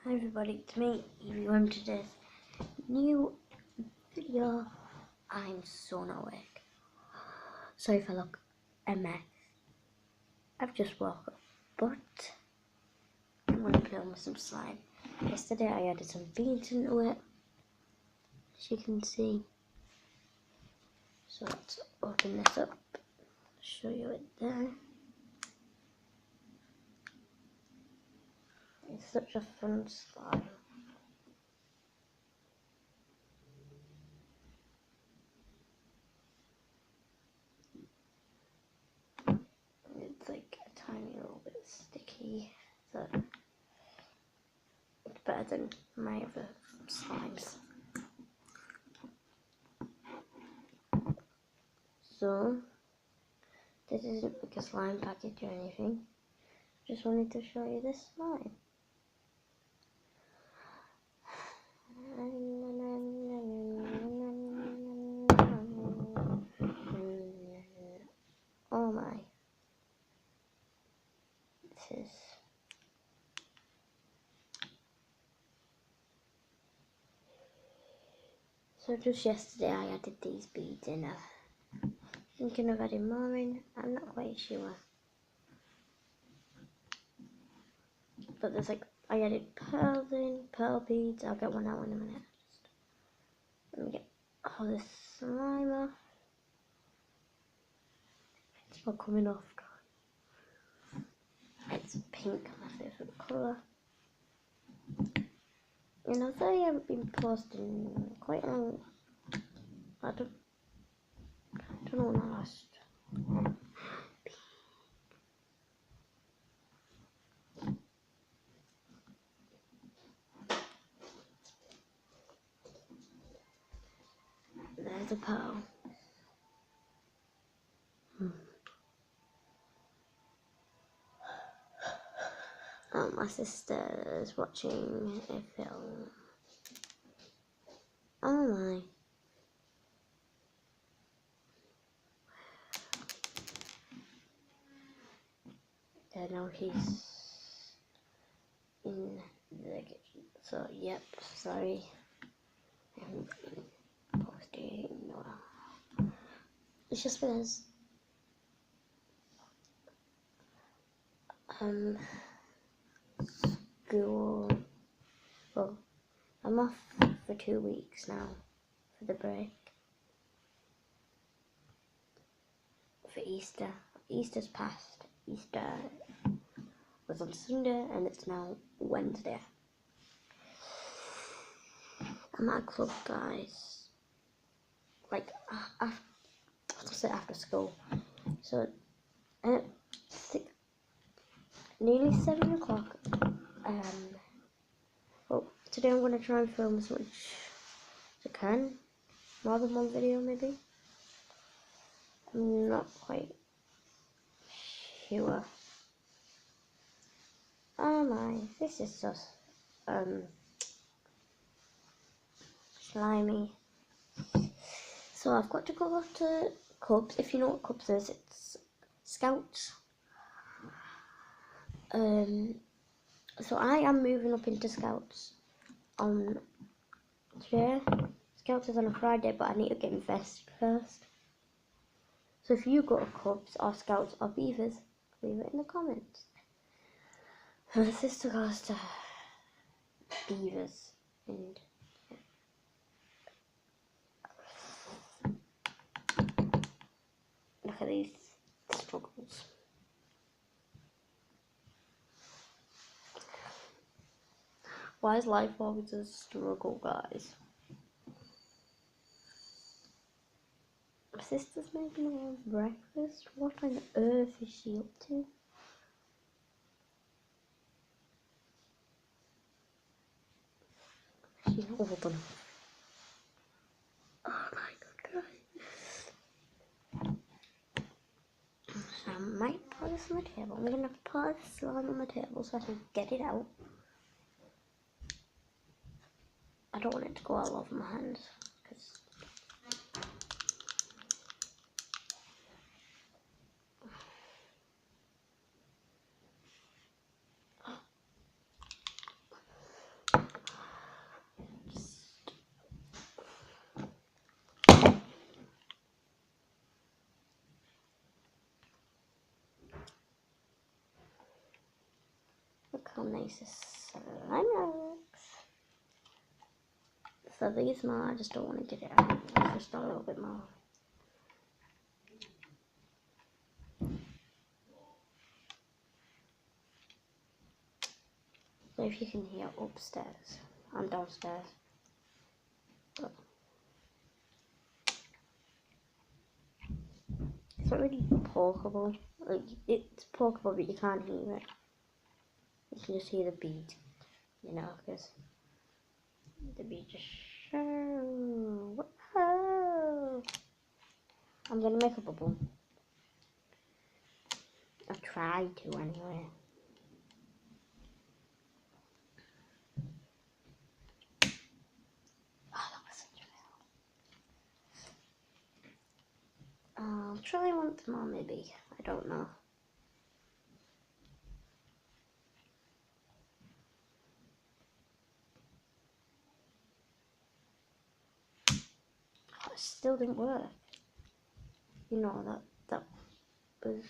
Hi everybody, it's me, Evie. Welcome to this new video. I'm so not awake. Sorry if I look a mess. I've just woke up, but I'm going to film with some slime. Yesterday I added some beans into it, as you can see. So let's open this up, show you it there. It's such a fun slime. It's like a tiny little bit sticky, so it's better than my other slimes. So this isn't like a slime package or anything. Just wanted to show you this slime. Oh my. This is so just yesterday I added these beads in. Thinking of adding more in, I'm not quite sure. But there's like, I added pearls in, pearl beads. I'll get one out in a minute. Let me get all this slime off. It's not coming off, guys. It's pink, my favourite colour. You know, I haven't been posting quite a long. I don't know when I last. There's a pearl. My sister is watching a film. Oh my. Yeah, now he's in the kitchen. So, yep, sorry. I haven't been posting. No. It's just because school. Well, I'm off for 2 weeks now for the break. For Easter. Easter's past. Easter was on Sunday and it's now Wednesday. I'm at a club, guys. Like after school. So at nearly 7 o'clock. Well, today I'm gonna try and film as much as I can. More than one video, maybe. I'm not quite sure. Oh my, this is so slimy. So I've got to go to Cubs. If you know what Cubs is, it's Scouts. So I am moving up into Scouts on today. Scouts is on a Friday, but I need to get invested first. So if you go to Cubs or Scouts or Beavers, leave it in the comments. My sister goes to Beavers, and look at these struggles. Why is life always a struggle, guys? My sister's making her own breakfast. What on earth is she up to? She's not old enough. Oh my god, guys. So I might put this on the table. I'm gonna put this slime on the table so I can get it out. I don't want it to go all over my hands. how nice this slime looks. So these more, I just don't want to get it out. It's just a little bit more. So if you can hear upstairs, I'm downstairs. But it's not really porkable. Like, it's porkable, but you can't hear it. You can just hear the beat, you know, because the beat just show. Whoa. I'm gonna make a bubble. I tried to anyway. Oh, that was such a fail. I'll try once more, maybe. I don't know. Oh, it still didn't work. You know, that was